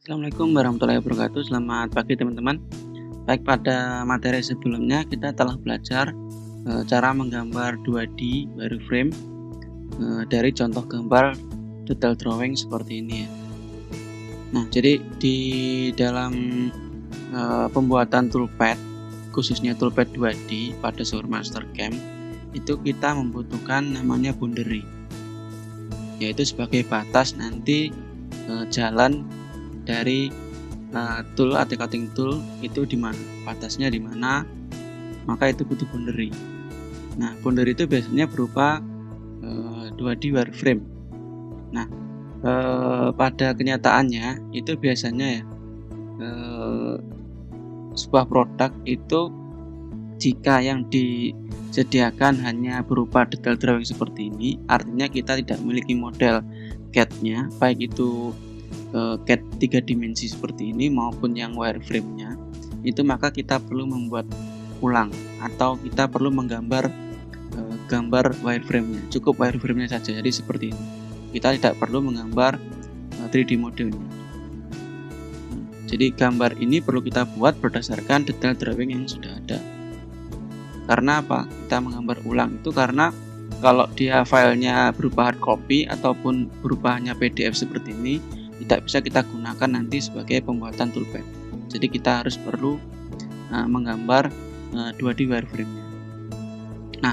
Assalamualaikum warahmatullahi wabarakatuh. Selamat pagi teman-teman. Baik, pada materi sebelumnya kita telah belajar cara menggambar 2D wireframe dari contoh gambar detail drawing seperti ini ya. Nah, jadi di dalam pembuatan toolpad, khususnya toolpad 2D pada Source Mastercam, itu kita membutuhkan namanya boundary, yaitu sebagai batas nanti jalan dari tool atau cutting tool itu di mana, batasnya di mana, maka itu butuh boundary. Nah, boundary itu biasanya berupa 2D wireframe. Nah, pada kenyataannya itu biasanya ya sebuah produk itu jika yang disediakan hanya berupa detail drawing seperti ini, artinya kita tidak memiliki model CAD-nya, baik itu CAD 3 dimensi seperti ini maupun yang wireframe-nya, itu maka kita perlu membuat ulang atau kita perlu menggambar gambar wireframe-nya. Cukup wireframe-nya saja, jadi seperti ini. Kita tidak perlu menggambar 3D modelnya. Jadi gambar ini perlu kita buat berdasarkan detail drawing yang sudah ada. Karena apa? Kita menggambar ulang itu karena kalau dia filenya berupa hard copy ataupun berupa hanya PDF seperti ini, tidak bisa kita gunakan nanti sebagai pembuatan toolpad. Jadi kita harus perlu menggambar 2D wireframe-nya. Nah,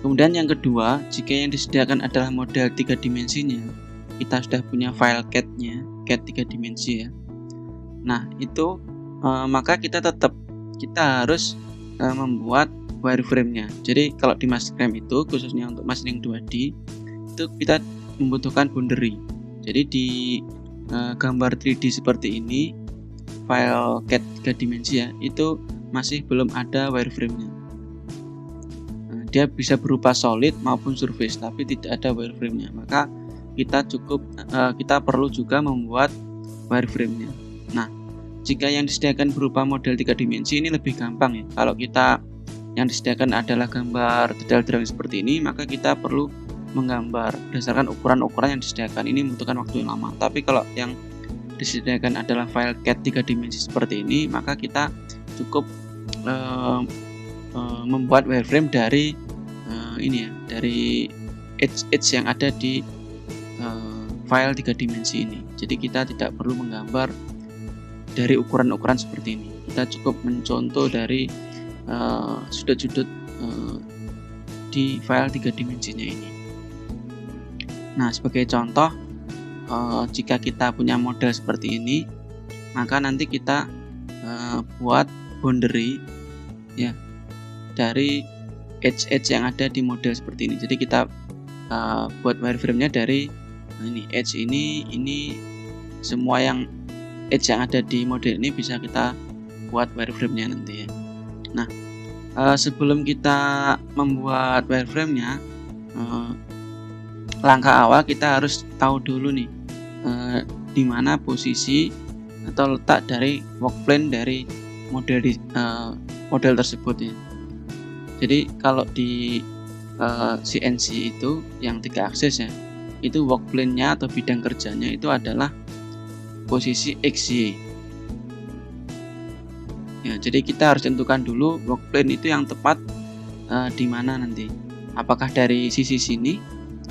kemudian yang kedua, jika yang disediakan adalah model 3 dimensinya, kita sudah punya file CAD-nya, CAD 3 dimensi ya. Nah, itu maka kita harus membuat wireframe-nya. Jadi kalau di Mastercam itu khususnya untuk masking 2D itu kita membutuhkan boundary. Jadi di gambar 3D seperti ini, file CAD 3 dimensi ya, itu masih belum ada wireframe-nya. Dia bisa berupa solid maupun surface, tapi tidak ada wireframe-nya. Maka kita perlu juga membuat wireframe-nya. Nah, jika yang disediakan berupa model 3 dimensi ini lebih gampang ya. Kalau kita yang disediakan adalah gambar detail drawing seperti ini, maka kita perlu menggambar berdasarkan ukuran-ukuran yang disediakan. Ini membutuhkan waktu yang lama. Tapi kalau yang disediakan adalah file CAD 3 dimensi seperti ini, maka kita cukup membuat wireframe dari dari edge yang ada di file 3 dimensi ini. Jadi kita tidak perlu menggambar dari ukuran-ukuran seperti ini. Kita cukup mencontoh dari sudut-sudut di file 3 dimensinya ini. Nah, sebagai contoh, jika kita punya model seperti ini, maka nanti kita buat boundary ya dari edge yang ada di model seperti ini. Jadi kita buat wireframe-nya dari ini edge ini semua yang edge yang ada di model ini bisa kita buat wireframe-nya nanti ya. Nah, sebelum kita membuat wireframe-nya, langkah awal kita harus tahu dulu nih di mana posisi atau letak dari workplane dari model tersebut ya. Jadi kalau di CNC itu yang 3 akses ya, itu workplane-nya atau bidang kerjanya itu adalah posisi XY. Ya, jadi kita harus tentukan dulu workplane itu yang tepat di mana nanti. Apakah dari sisi sini,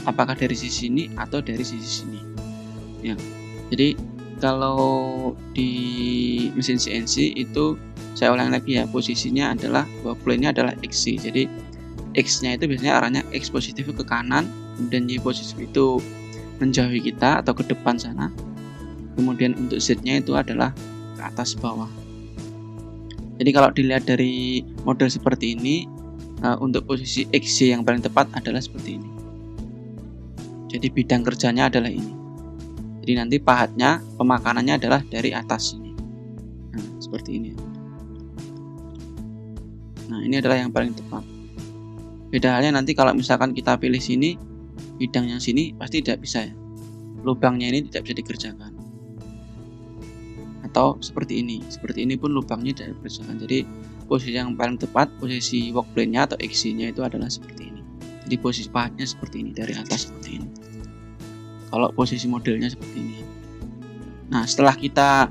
apakah dari sisi sini atau dari sisi sini. Ya. Jadi kalau di mesin CNC itu saya ulang lagi ya, posisinya adalah workplane-nya adalah XY. Jadi X-nya itu biasanya arahnya X positif ke kanan, kemudian Y positif itu menjauhi kita atau ke depan sana. Kemudian untuk Z-nya itu adalah ke atas bawah. Jadi kalau dilihat dari model seperti ini, untuk posisi XY yang paling tepat adalah seperti ini. Jadi bidang kerjanya adalah ini. Jadi nanti pahatnya, pemakanannya adalah dari atas ini. Nah, seperti ini. Nah, ini adalah yang paling tepat. Beda halnya nanti kalau misalkan kita pilih sini, bidang yang sini pasti tidak bisa ya. Lubangnya ini tidak bisa dikerjakan. Atau seperti ini pun lubangnya tidak dikerjakan. Jadi posisi yang paling tepat, posisi workplane-nya atau XY-nya itu adalah seperti ini. Jadi posisi pahatnya seperti ini, dari atas seperti ini. Kalau posisi modelnya seperti ini. Nah, setelah kita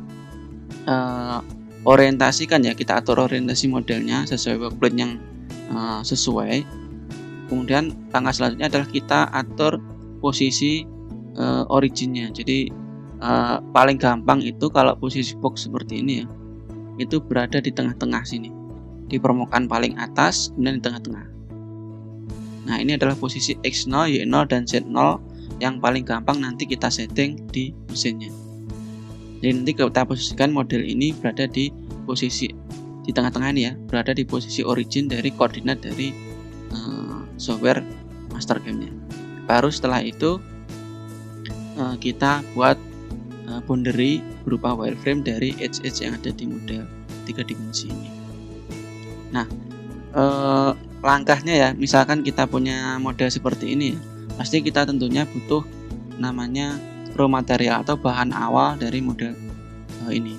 orientasikan ya, kita atur orientasi modelnya sesuai workplane yang sesuai. Kemudian langkah selanjutnya adalah kita atur posisi originnya. Jadi paling gampang itu kalau posisi box seperti ini ya, itu berada di tengah-tengah sini, di permukaan paling atas, kemudian di tengah-tengah. Nah, ini adalah posisi X0, Y0, dan Z0 yang paling gampang nanti kita setting di mesinnya. Jadi nanti kita posisikan model ini berada di posisi di tengah-tengah ini ya, berada di posisi origin dari koordinat dari software Mastercam-nya. Baru setelah itu kita buat boundary berupa wireframe dari edge-edge yang ada di model 3 dimensi ini. Nah, langkahnya ya, misalkan kita punya model seperti ini, pasti kita tentunya butuh namanya raw material atau bahan awal dari model ini.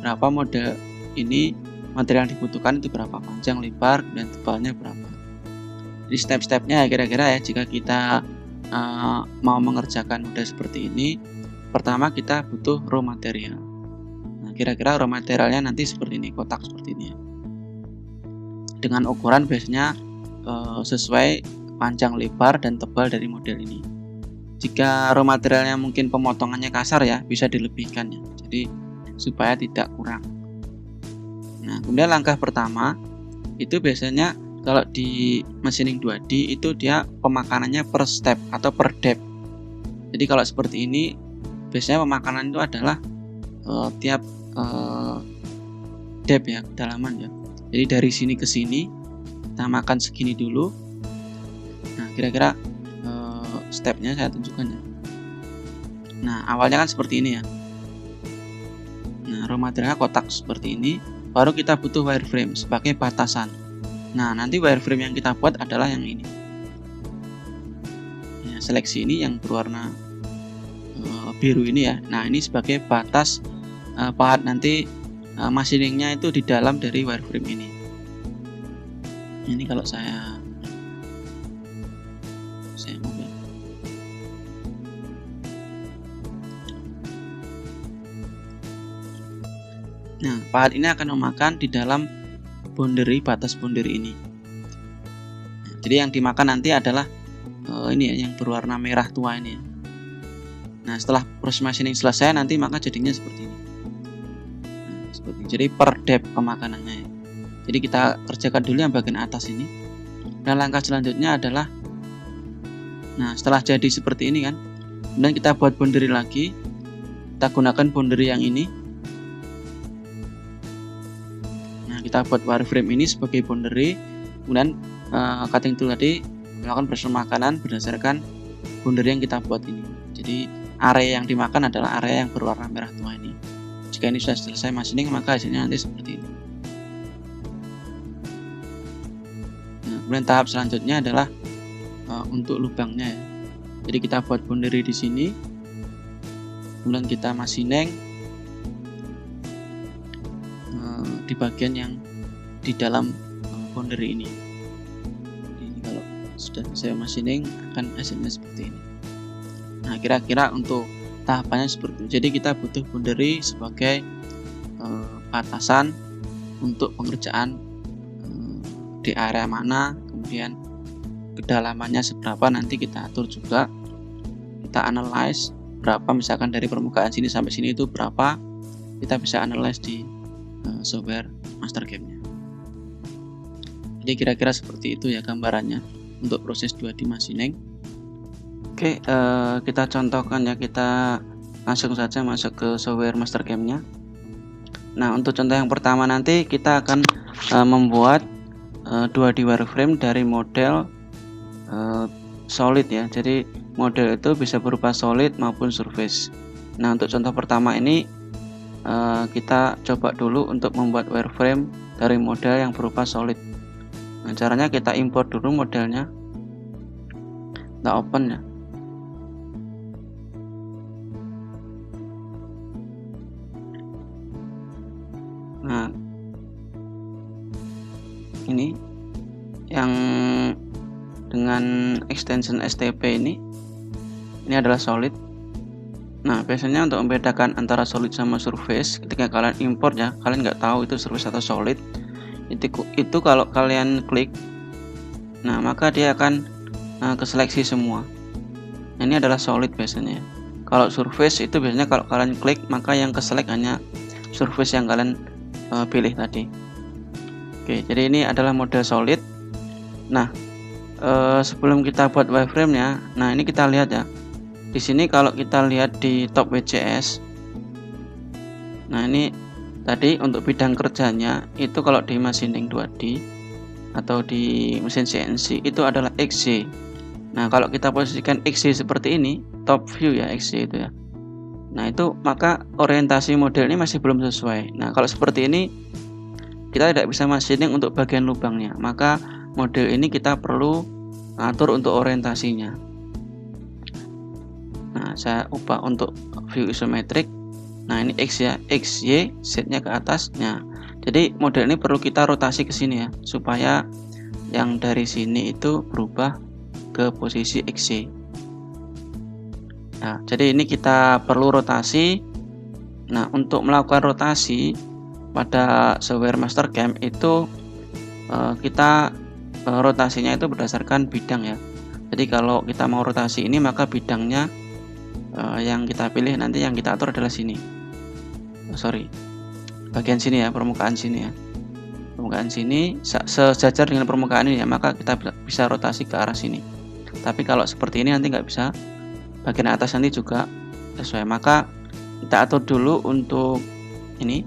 Berapa model ini material yang dibutuhkan itu berapa, panjang, lebar, dan tebalnya berapa. Jadi step-stepnya ya kira-kira ya, jika kita mau mengerjakan model seperti ini, pertama kita butuh raw material. Nah, kira-kira raw materialnya nanti seperti ini, kotak seperti ini ya. Dengan ukuran biasanya sesuai panjang, lebar, dan tebal dari model ini. Jika raw materialnya mungkin pemotongannya kasar ya, bisa dilebihkan ya. Jadi supaya tidak kurang. Nah, kemudian langkah pertama itu biasanya kalau di machining 2D itu dia pemakanannya per step atau per depth. Jadi kalau seperti ini biasanya pemakanan itu adalah tiap depth ya, kedalaman ya. Jadi dari sini ke sini kita makan segini dulu. Nah, kira-kira stepnya saya tunjukkan ya. Nah, awalnya kan seperti ini ya. Nah, raw materialnya kotak seperti ini. Baru kita butuh wireframe sebagai batasan. Nah, nanti wireframe yang kita buat adalah yang ini. Ya, seleksi ini yang berwarna biru ini ya. Nah, ini sebagai batas pahat nanti machiningnya itu di dalam dari wireframe ini. Ini kalau saya mau. Nah, pahat ini akan memakan di dalam boundary, batas boundary ini. Nah, jadi yang dimakan nanti adalah ini ya, yang berwarna merah tua ini ya. Nah, setelah proses machining selesai nanti maka jadinya seperti ini. Nah, seperti ini. Jadi per depth pemakanannya ya. Jadi kita kerjakan dulu yang bagian atas ini. Dan langkah selanjutnya adalah, nah setelah jadi seperti ini kan, kemudian kita buat boundary lagi. Kita gunakan boundary yang ini. Nah, kita buat wireframe ini sebagai boundary. Kemudian cutting tool tadi melakukan proses makanan berdasarkan boundary yang kita buat ini. Jadi area yang dimakan adalah area yang berwarna merah tua ini. Jika ini sudah selesai machining maka hasilnya nanti seperti ini. Nah, kemudian tahap selanjutnya adalah untuk lubangnya ya. Jadi kita buat boundary di sini. Kemudian kita machining di bagian yang di dalam boundary ini. Jadi kalau sudah saya machining akan hasilnya seperti ini. Nah, kira-kira untuk tahapannya seperti itu. Jadi kita butuh boundary sebagai batasan untuk pengerjaan di area mana, kemudian kedalamannya seberapa nanti kita atur juga. Kita analyze berapa, misalkan dari permukaan sini sampai sini itu berapa, kita bisa analyze di software Mastercam-nya. Jadi kira-kira seperti itu ya gambarannya untuk proses 2D machining. Oke, kita contohkan ya, kita langsung saja masuk ke software Mastercam-nya. Nah, untuk contoh yang pertama nanti kita akan membuat 2D wireframe dari model solid ya. Jadi model itu bisa berupa solid maupun surface. Nah, untuk contoh pertama ini kita coba dulu untuk membuat wireframe dari model yang berupa solid. Nah, caranya kita import dulu modelnya, kita open ya. Nah, ini yang dengan extension STP ini adalah solid. Nah, biasanya untuk membedakan antara solid sama surface, ketika kalian import ya, kalian nggak tahu itu surface atau solid. Itu kalau kalian klik, nah maka dia akan keseleksi semua. Nah, ini adalah solid biasanya. Kalau surface itu biasanya kalau kalian klik, maka yang keselect hanya surface yang kalian pilih tadi. Oke, jadi ini adalah model solid. Nah, sebelum kita buat wireframe-nya, nah ini kita lihat ya. Di sini kalau kita lihat di top WCS, nah ini tadi untuk bidang kerjanya itu kalau di machining 2D atau di mesin CNC itu adalah XY. Nah, kalau kita posisikan XY seperti ini, top view ya XY itu ya. Nah, itu maka orientasi model ini masih belum sesuai. Nah, kalau seperti ini kita tidak bisa machining untuk bagian lubangnya. Maka model ini kita perlu atur untuk orientasinya. Nah, saya ubah untuk view isometric. Nah, ini X ya, X, Y, Z-nya ke atas. Nah, jadi model ini perlu kita rotasi ke sini ya, supaya yang dari sini itu berubah ke posisi XY. Nah, jadi ini kita perlu rotasi. Nah, untuk melakukan rotasi pada software Mastercam itu kita rotasinya itu berdasarkan bidang ya. Jadi kalau kita mau rotasi ini, maka bidangnya yang kita pilih nanti yang kita atur adalah sini. Bagian sini ya, permukaan sini ya. Permukaan sini sejajar dengan permukaan ini ya, maka kita bisa rotasi ke arah sini. Tapi kalau seperti ini nanti nggak bisa. Bagian atas nanti juga sesuai. Maka kita atur dulu untuk ini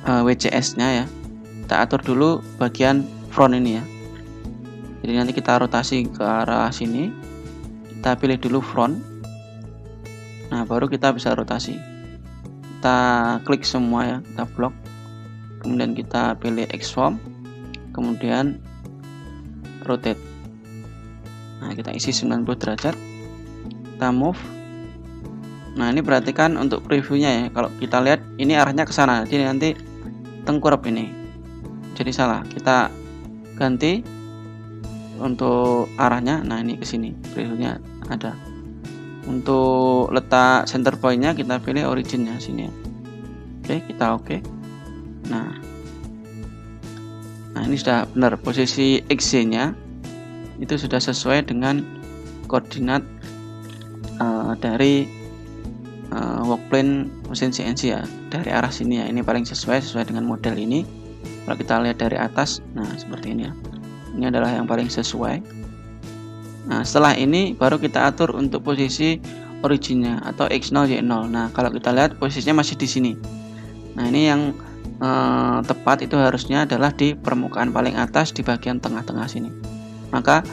WCS-nya ya. Kita atur dulu bagian front ini ya. Jadi nanti kita rotasi ke arah sini. Kita pilih dulu front. Nah, baru kita bisa rotasi. Kita klik semua ya, kita blok. Kemudian kita pilih X-form. Kemudian rotate. Nah, kita isi 90 derajat. Kita move. Nah, ini perhatikan untuk previewnya ya. Kalau kita lihat ini arahnya ke sana. Jadi nanti tengkurap ini. Jadi salah. Kita ganti untuk arahnya. Nah, ini ke sini. Previewnya ada. Untuk letak center point-nya kita pilih originnya sini ya. Oke, kita oke. Nah, ini sudah benar posisi XY-nya itu sudah sesuai dengan koordinat dari workplane mesin CNC ya, dari arah sini ya. Ini paling sesuai dengan model ini. Kalau kita lihat dari atas, nah seperti ini ya. Ini adalah yang paling sesuai. Nah, setelah ini baru kita atur untuk posisi originnya atau X0 Y0. Nah, kalau kita lihat posisinya masih di sini. Nah, ini yang tepat itu harusnya adalah di permukaan paling atas di bagian tengah-tengah sini. Maka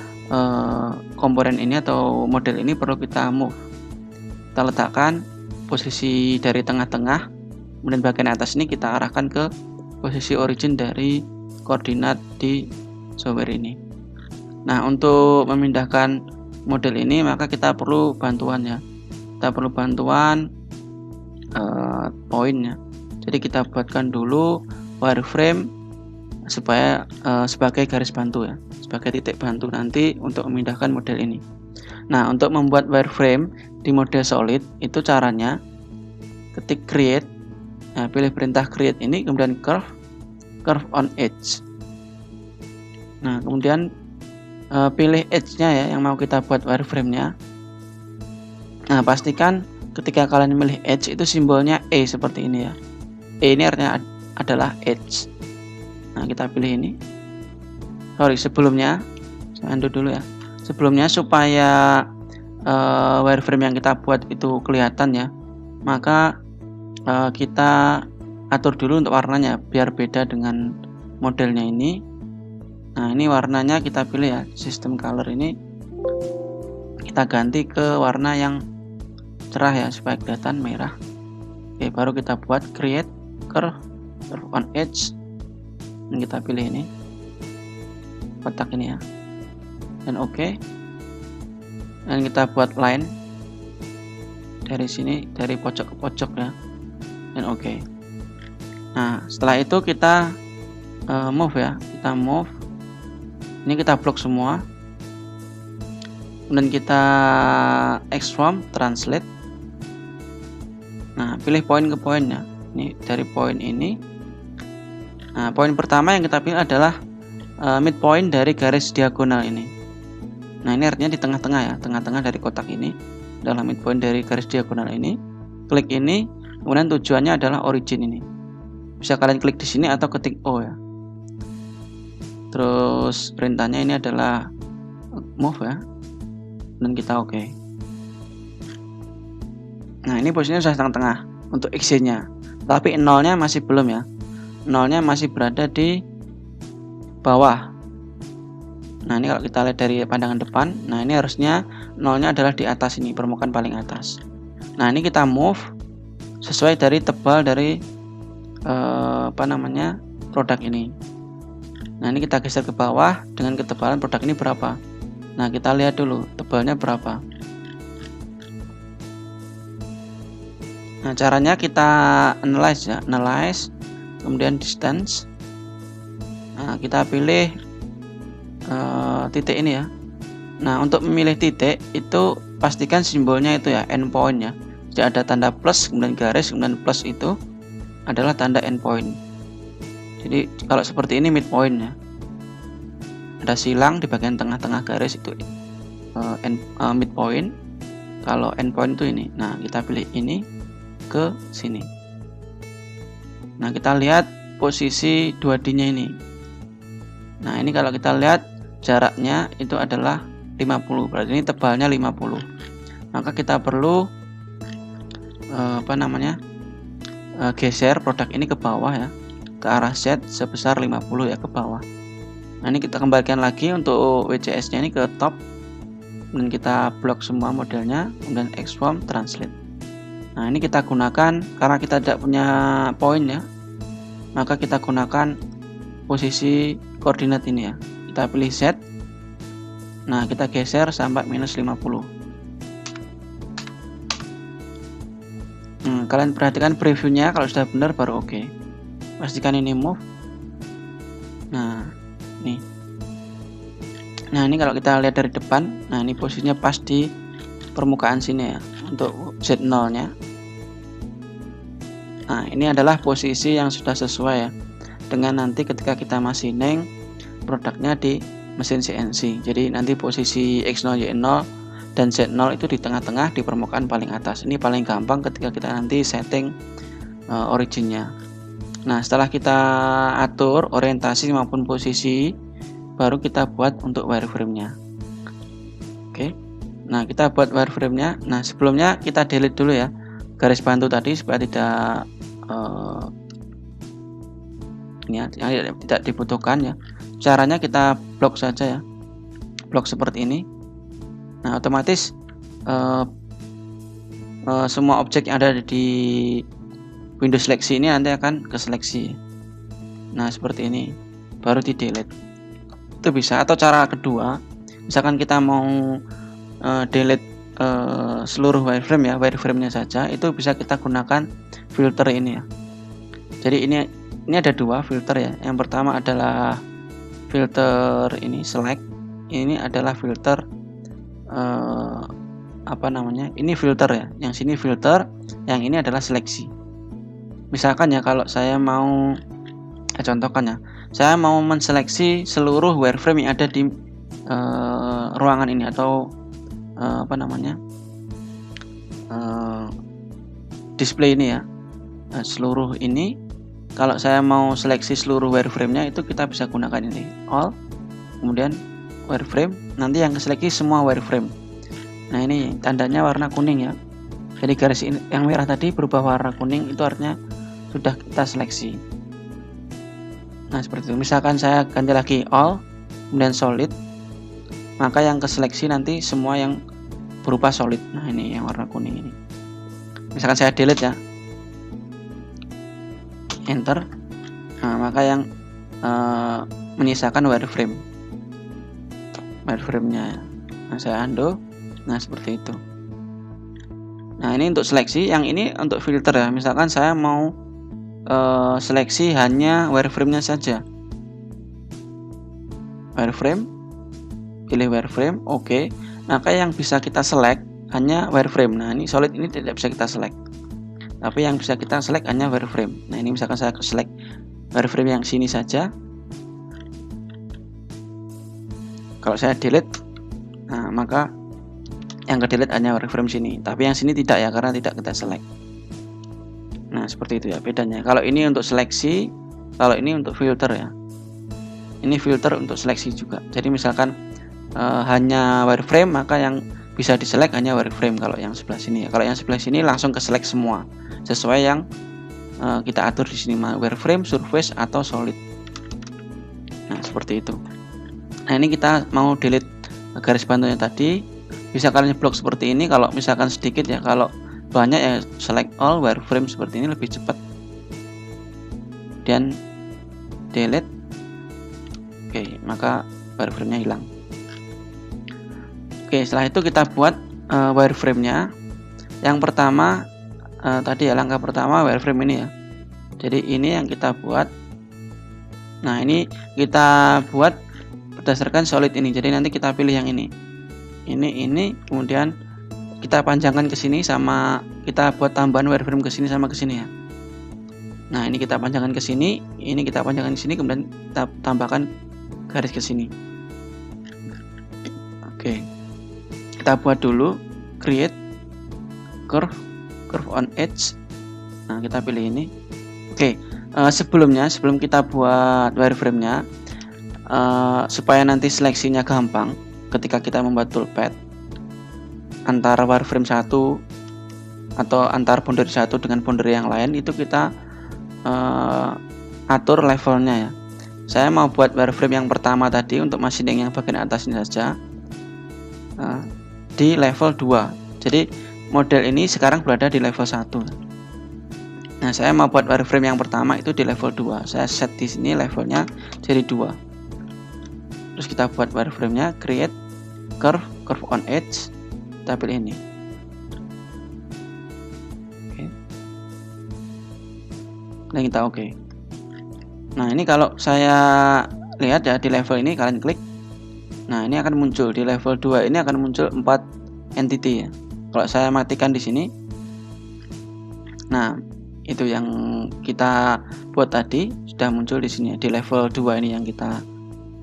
komponen ini atau model ini perlu kita move. Kita letakkan posisi dari tengah-tengah, kemudian bagian atas ini kita arahkan ke posisi origin dari koordinat di software ini. Nah, untuk memindahkan model ini maka kita perlu bantuan ya. Kita perlu bantuan poinnya. Jadi kita buatkan dulu wireframe supaya sebagai garis bantu ya, sebagai titik bantu nanti untuk memindahkan model ini. Nah, untuk membuat wireframe di model solid itu caranya ketik create, nah, pilih perintah create ini, kemudian curve on edge. Nah, kemudian pilih edge-nya ya yang mau kita buat wireframe-nya. Nah, pastikan ketika kalian memilih edge itu simbolnya E seperti ini ya. E ini artinya adalah edge. Nah, kita pilih ini. Sebelumnya saya undo dulu ya. Sebelumnya supaya wireframe yang kita buat itu kelihatan ya, maka kita atur dulu untuk warnanya biar beda dengan modelnya ini. Nah, ini warnanya kita pilih ya, sistem color ini kita ganti ke warna yang cerah ya supaya kelihatan merah. Oke, baru kita buat create curve on edge. Dan kita pilih ini kotak ini ya, dan oke. Dan kita buat line dari sini, dari pojok ke pojok ya, dan oke. Nah, setelah itu kita move ya, kita move. Ini kita blok semua. kemudian kita expand translate. Nah, pilih poin ke poinnya. Ini dari poin ini. Nah, poin pertama yang kita pilih adalah midpoint dari garis diagonal ini. Nah, ini artinya di tengah-tengah ya, tengah-tengah dari kotak ini adalah midpoint dari garis diagonal ini. Klik ini, kemudian tujuannya adalah origin ini. Bisa kalian klik di sini atau ketik O ya. Terus perintahnya ini adalah move ya, dan kita oke. Nah, ini posisinya sudah tengah-tengah untuk X-nya, tapi nolnya masih belum ya. Nolnya masih berada di bawah. Nah, ini kalau kita lihat dari pandangan depan, nah ini harusnya nolnya adalah di atas ini, permukaan paling atas. Nah, ini kita move sesuai dari tebal dari produk ini. Nah, ini kita geser ke bawah dengan ketebalan produk ini berapa. Nah, kita lihat dulu tebalnya berapa. Nah, caranya kita analyze ya, analyze, kemudian distance. Nah, kita pilih titik ini ya. Nah, untuk memilih titik itu pastikan simbolnya itu ya endpoint ya. Jadi ada tanda plus, kemudian garis, kemudian plus itu adalah tanda endpoint. Jadi kalau seperti ini midpoint ya. Ada silang di bagian tengah-tengah garis itu midpoint. Kalau endpoint itu ini. Nah, kita pilih ini ke sini. Nah, kita lihat posisi 2D-nya ini. Nah, ini kalau kita lihat jaraknya itu adalah 50, berarti ini tebalnya 50. Maka kita perlu geser produk ini ke bawah ya, ke arah Z sebesar 50 ya, ke bawah. Nah, ini kita kembalikan lagi untuk WCS-nya ini ke top, dan kita blok semua modelnya, kemudian expand translate. Nah, ini kita gunakan karena kita tidak punya poin ya, maka kita gunakan posisi koordinat ini ya. Kita pilih Z. Nah, kita geser sampai minus 50. Kalian perhatikan previewnya, kalau sudah benar baru oke. Pastikan ini move. Nah, nih. Nah, ini kalau kita lihat dari depan, nah ini posisinya pas di permukaan sini ya untuk Z0 nya. Nah, ini adalah posisi yang sudah sesuai ya dengan nanti ketika kita machining produknya di mesin CNC. Jadi nanti posisi X0, Y0 dan Z0 itu di tengah-tengah di permukaan paling atas. Ini paling gampang ketika kita nanti setting originnya. Nah, setelah kita atur orientasi maupun posisi, baru kita buat untuk wireframe-nya. Oke. Nah, kita buat wireframe-nya. Nah, sebelumnya kita delete dulu ya garis bantu tadi supaya tidak tidak dibutuhkan ya. Caranya kita blok saja ya, blok seperti ini. Nah, otomatis semua objek yang ada di Windows seleksi ini nanti akan ke seleksi. Nah, seperti ini baru di delete. Itu bisa. Atau cara kedua, misalkan kita mau delete seluruh wireframe ya, wireframe-nya saja, itu bisa kita gunakan filter ini ya. Jadi ini ada dua filter ya. Yang pertama adalah filter ini select. Ini adalah filter ini filter ya. Yang sini filter, yang ini adalah seleksi. Misalkan ya, kalau saya mau contohkan ya, saya mau menseleksi seluruh wireframe yang ada di ruangan ini atau display ini ya. Nah, seluruh ini kalau saya mau seleksi seluruh wireframe-nya itu kita bisa gunakan ini all, kemudian wireframe, nanti yang keseleksi semua wireframe. Nah, ini tandanya warna kuning ya. Jadi garis ini yang merah tadi berubah warna kuning, itu artinya sudah kita seleksi. Nah, seperti itu. Misalkan saya ganti lagi all, kemudian solid, maka yang keseleksi nanti semua yang berupa solid. Nah, ini yang warna kuning ini. Misalkan saya delete ya, enter, nah maka yang menyisakan wireframe-nya. Nah, saya undo. Nah, seperti itu. Nah, ini untuk seleksi, yang ini untuk filter ya. Misalkan saya mau seleksi hanya wireframe-nya saja. Wireframe, pilih wireframe, oke. maka yang bisa kita select hanya wireframe. Nah, ini solid ini tidak bisa kita select, tapi yang bisa kita select hanya wireframe. Nah, ini misalkan saya select wireframe yang sini saja. Kalau saya delete, nah maka yang ke delete hanya wireframe sini, tapi yang sini tidak ya, karena tidak kita select. Nah, seperti itu ya bedanya. Kalau ini untuk seleksi, kalau ini untuk filter ya. Ini filter untuk seleksi juga. Jadi misalkan hanya wireframe, maka yang bisa diselect hanya wireframe kalau yang sebelah sini ya. Kalau yang sebelah sini langsung ke select semua sesuai yang kita atur di sini, wireframe, surface atau solid. Nah, seperti itu. Nah, ini kita mau delete garis bantunya tadi. Bisa kalian blok seperti ini kalau misalkan sedikit ya. Kalau banyak ya select all wireframe seperti ini lebih cepat. Dan delete. Oke, maka wireframe-nya hilang. Oke, setelah itu kita buat wireframe-nya. Yang pertama tadi ya, langkah pertama wireframe ini ya. Jadi ini yang kita buat. Nah, ini kita buat berdasarkan solid ini. Jadi nanti kita pilih yang ini, kemudian kita panjangkan ke sini, sama kita buat tambahan wireframe ke sini sama ke sini ya. Nah, ini kita panjangkan ke sini, ini kita panjangkan ke sini, kemudian kita tambahkan garis ke sini. Oke, kita buat dulu create curve on edge. Nah, kita pilih ini. Oke, sebelum kita buat wireframe-nya, supaya nanti seleksinya gampang ketika kita membuat toolpath antara wireframe satu atau antar boundary satu dengan boundary yang lain, itu kita atur levelnya ya. Saya mau buat wireframe yang pertama tadi untuk machining yang bagian atas ini saja di level 2. Jadi model ini sekarang berada di level 1. Nah, saya mau buat wireframe yang pertama itu di level 2. Saya set di sini levelnya jadi 2. Terus kita buat wireframe-nya, create curve on edge, kita pilih ini. Oke. Dan kita oke. Nah, ini kalau saya lihat ya di level ini, kalian klik. Nah, ini akan muncul di level 2 ini akan muncul 4 entity ya. Kalau saya matikan di sini. Nah, itu yang kita buat tadi sudah muncul di sini ya, di level 2 ini yang kita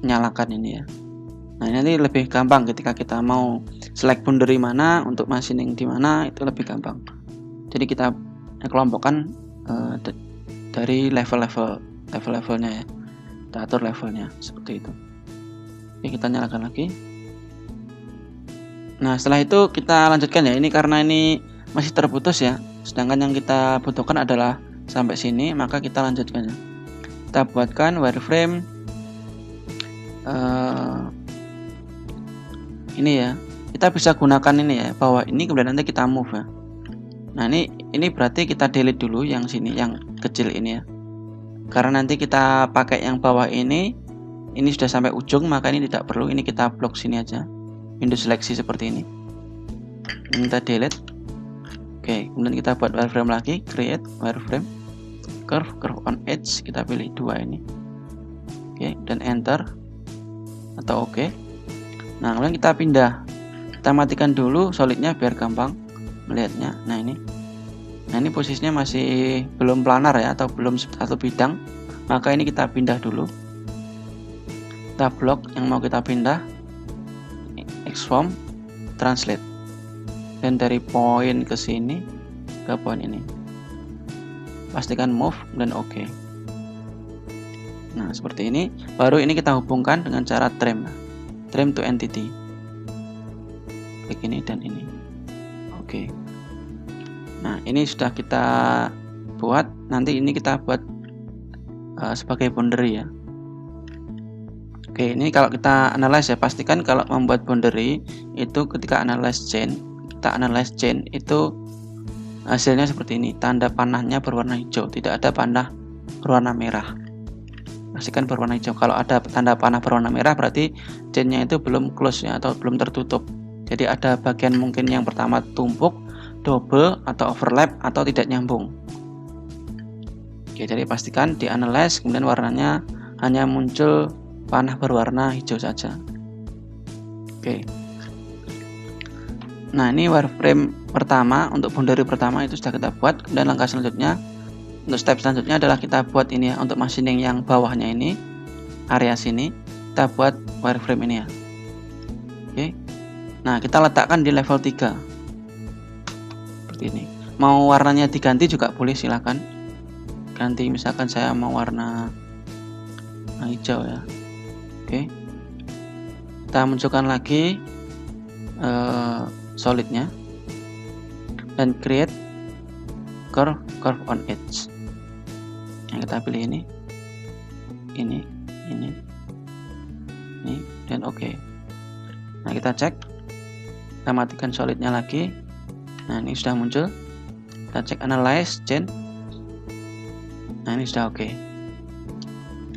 nyalakan ini ya. Nah, ini lebih gampang ketika kita mau select boundary mana untuk machining di mana, itu lebih gampang. Jadi kita kelompokkan dari level-levelnya ya. Kita atur levelnya seperti itu. Oke, kita nyalakan lagi. Nah, setelah itu kita lanjutkan ya. Ini karena ini masih terputus ya. Sedangkan yang kita butuhkan adalah sampai sini, maka kita lanjutkan ya. Kita buatkan wireframe ini ya. Kita bisa gunakan ini ya, bawah ini, kemudian nanti kita move ya. Nah, ini berarti kita delete dulu yang sini, yang kecil ini ya. Karena nanti kita pakai yang bawah ini sudah sampai ujung, maka ini tidak perlu. Ini kita blok sini aja. Windows seleksi seperti ini. Ini kita delete. Oke, kemudian kita buat wireframe lagi, create wireframe curve on edge, kita pilih 2 ini. Oke, dan enter atau oke. Nah, kemudian kita pindah. Kita matikan dulu solidnya biar gampang melihatnya. Nah, ini posisinya masih belum planar ya, atau belum satu bidang. Maka ini kita pindah dulu. Kita blok yang mau kita pindah, exform, translate. Dan dari poin ke sini ke poin ini. Pastikan move dan oke. Nah, seperti ini. Baru ini kita hubungkan dengan cara trim to entity. Klik ini dan ini. Oke. Nah, ini sudah kita buat. Nanti ini kita buat sebagai boundary ya. Oke, ini kalau kita analyze ya, pastikan kalau membuat boundary itu ketika analyze chain, itu hasilnya seperti ini. Tanda panahnya berwarna hijau, tidak ada panah berwarna merah. Pastikan berwarna hijau. Kalau ada tanda panah berwarna merah, berarti chainnya itu belum close ya, atau belum tertutup. Jadi ada bagian mungkin yang pertama tumpuk, double, atau overlap, atau tidak nyambung. Oke, jadi pastikan di analyze, kemudian warnanya hanya muncul panah berwarna hijau saja. Oke. Nah, ini wireframe pertama, untuk boundary pertama itu sudah kita buat. Kemudian langkah selanjutnya, untuk step selanjutnya adalah kita buat ini ya, untuk machining yang bawahnya ini, area sini, kita buat wireframe ini ya. Oke. Nah, kita letakkan di level 3. Seperti ini. Mau warnanya diganti juga boleh, silakan. Ganti, misalkan saya mau warna hijau ya. Oke. Kita munculkan lagi solidnya dan create curve on edge. Yang kita pilih ini dan oke. Nah, kita cek, kita matikan solidnya lagi. Nah, ini sudah muncul. Kita cek analyze change. Nah, ini sudah oke.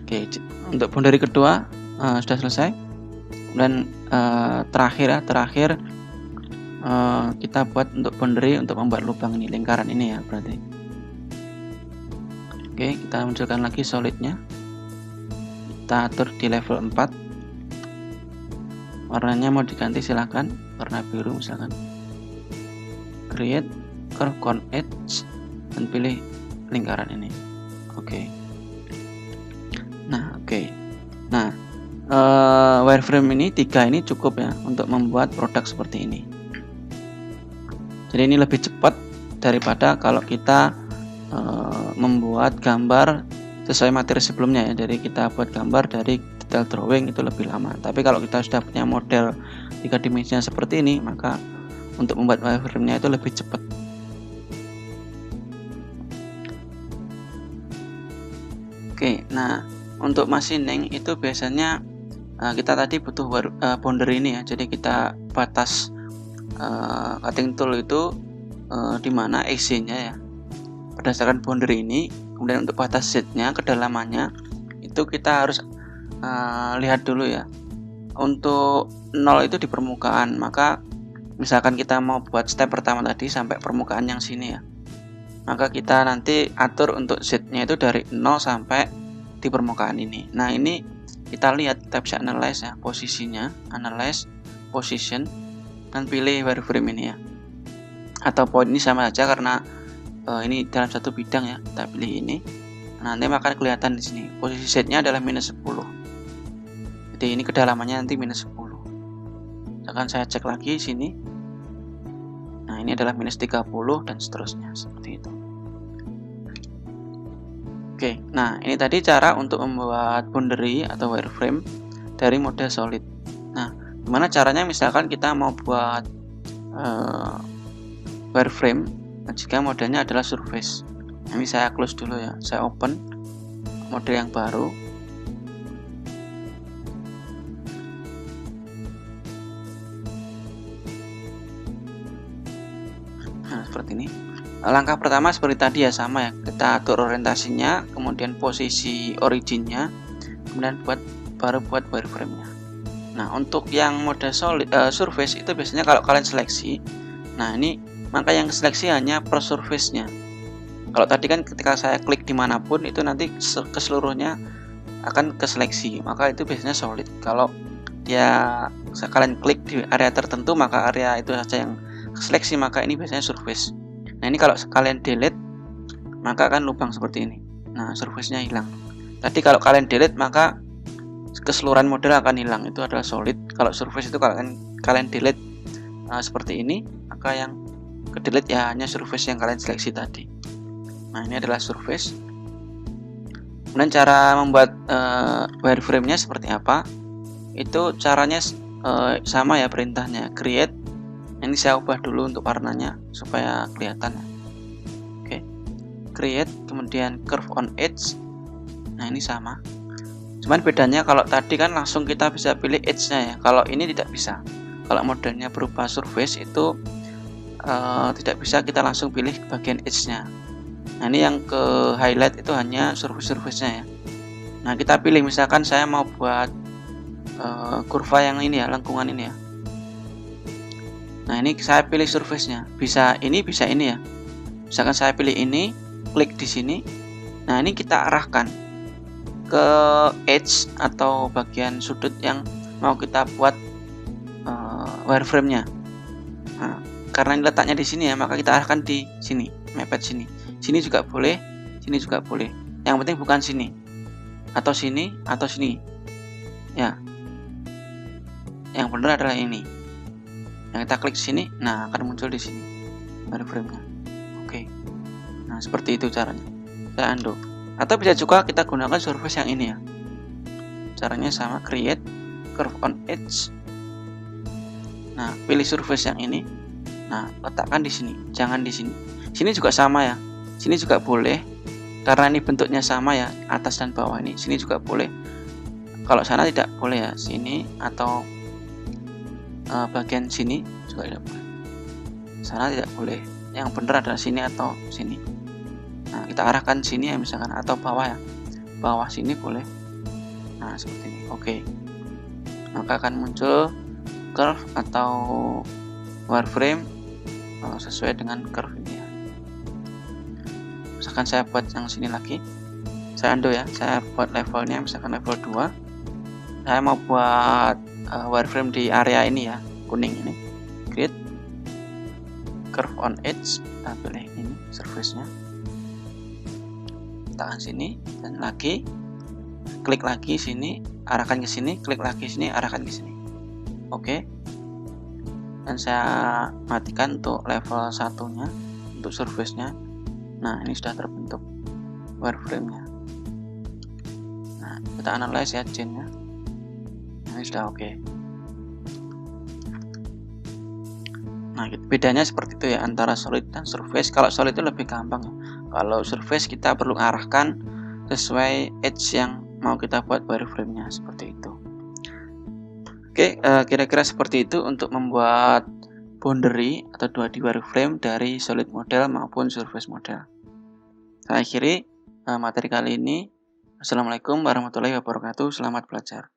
Oke, untuk boundary kedua sudah selesai. Dan terakhir kita buat untuk boundary untuk membuat lubang ini, lingkaran ini ya berarti. Oke, kita munculkan lagi solidnya. Kita atur di level 4. Warnanya mau diganti silahkan, warna biru misalkan. Create curve on edge dan pilih lingkaran ini. Oke. Nah, oke. Nah, wireframe ini 3 ini cukup ya untuk membuat produk seperti ini. Jadi ini lebih cepat daripada kalau kita membuat gambar sesuai materi sebelumnya ya. Dari kita buat gambar dari detail drawing itu lebih lama. Tapi kalau kita sudah punya model 3 dimensinya seperti ini, maka untuk membuat wireframe-nya itu lebih cepat. Oke, nah untuk machining itu biasanya kita tadi butuh boundary ini ya. Jadi kita batas cutting tool itu di mana EC-nya ya. Berdasarkan boundary ini, kemudian untuk batas Z-nya, kedalamannya itu kita harus lihat dulu ya. Untuk 0 itu di permukaan, maka misalkan kita mau buat step pertama tadi sampai permukaan yang sini ya, maka kita nanti atur untuk Z-nya itu dari 0 sampai di permukaan ini. Nah, ini kita lihat, kita bisa analyze ya posisinya, analyze position, dan pilih wireframe ini ya. Atau point ini sama saja karena ini dalam satu bidang ya, kita pilih ini. Nanti akan kelihatan di sini posisi Z-nya adalah minus 10. Jadi ini kedalamannya nanti minus 10. Misalkan saya cek lagi sini. Nah, ini adalah minus 30 dan seterusnya seperti itu. Oke, nah ini tadi cara untuk membuat boundary atau wireframe dari model solid. Nah, gimana caranya misalkan kita mau buat wireframe jika modelnya adalah surface. Ini saya close dulu ya, saya open model yang baru. Nah, seperti ini. Langkah pertama seperti tadi ya, sama ya, kita atur orientasinya, kemudian posisi originnya, kemudian baru buat wireframe-nya. Nah, untuk yang model solid surface itu biasanya kalau kalian seleksi, nah ini maka yang seleksi hanya per surface-nya. Kalau tadi kan ketika saya klik dimanapun itu nanti keseluruhnya akan keseleksi, maka itu biasanya solid. Kalau dia kalian klik di area tertentu, maka area itu saja yang keseleksi, maka ini biasanya surface. Nah, ini kalau kalian delete, maka akan lubang seperti ini. Nah, surface-nya hilang. Tadi kalau kalian delete, maka keseluruhan model akan hilang. Itu adalah solid. Kalau surface itu kalau kalian delete seperti ini, maka yang ke delete ya hanya surface yang kalian seleksi tadi. Nah, ini adalah surface. Kemudian cara membuat wireframe-nya seperti apa? Itu caranya sama ya perintahnya. Create. Ini saya ubah dulu untuk warnanya supaya kelihatan. Oke. Create, kemudian curve on edge. Nah, ini sama. Cuman bedanya kalau tadi kan langsung kita bisa pilih edge-nya ya. Kalau ini tidak bisa. Kalau modelnya berupa surface itu tidak bisa kita langsung pilih bagian edge-nya. Nah, ini yang ke highlight itu hanya surface-nya ya. Nah, kita pilih misalkan saya mau buat kurva yang ini ya, lengkungan ini ya. Nah, ini saya pilih surface-nya. Bisa ini, bisa ini ya. Misalkan saya pilih ini, klik di sini. Nah, ini kita arahkan ke edge atau bagian sudut yang mau kita buat wireframe-nya. Nah, karena ini letaknya di sini ya, maka kita arahkan di sini, mepet sini. Sini juga boleh, sini juga boleh. Yang penting bukan sini, atau sini, atau sini. Ya, yang benar adalah ini. Yang kita klik sini, nah akan muncul di sini wireframe-nya. Oke. Nah, seperti itu caranya. Saya undo. Atau bisa juga kita gunakan surface yang ini ya. Caranya sama, create curve on edge. Nah, pilih surface yang ini. Nah, letakkan di sini, jangan di sini. Sini juga sama ya. Sini juga boleh. Karena ini bentuknya sama ya, atas dan bawah ini. Sini juga boleh. Kalau sana tidak boleh ya, sini atau bagian sini juga tidak boleh. Sana tidak boleh. Yang benar adalah sini atau sini. Nah, kita arahkan sini ya misalkan, atau bawah ya. Bawah sini boleh. Nah, seperti ini. Oke. Maka akan muncul curve atau wireframe sesuai dengan curve ini ya. Misalkan saya buat yang sini lagi. Saya undo ya. Saya buat levelnya misalkan level 2. Saya mau buat wireframe di area ini ya, kuning ini. Create curve on edge, kita pilih ini surface-nya, letakkan sini dan lagi, klik lagi sini, arahkan ke sini, klik lagi sini, arahkan ke sini. Oke. Dan saya matikan untuk level 1-nya, untuk surface-nya. Nah, ini sudah terbentuk wireframe-nya. Nah, kita analyze ya chain-nya. Ini sudah oke. Nah, bedanya seperti itu ya antara solid dan surface. Kalau solid itu lebih gampang ya. Kalau surface kita perlu arahkan sesuai edge yang mau kita buat wireframe-nya, seperti itu. Oke, kira-kira seperti itu untuk membuat boundary atau 2D wireframe dari solid model maupun surface model. Saya akhiri materi kali ini. Assalamualaikum warahmatullahi wabarakatuh. Selamat belajar.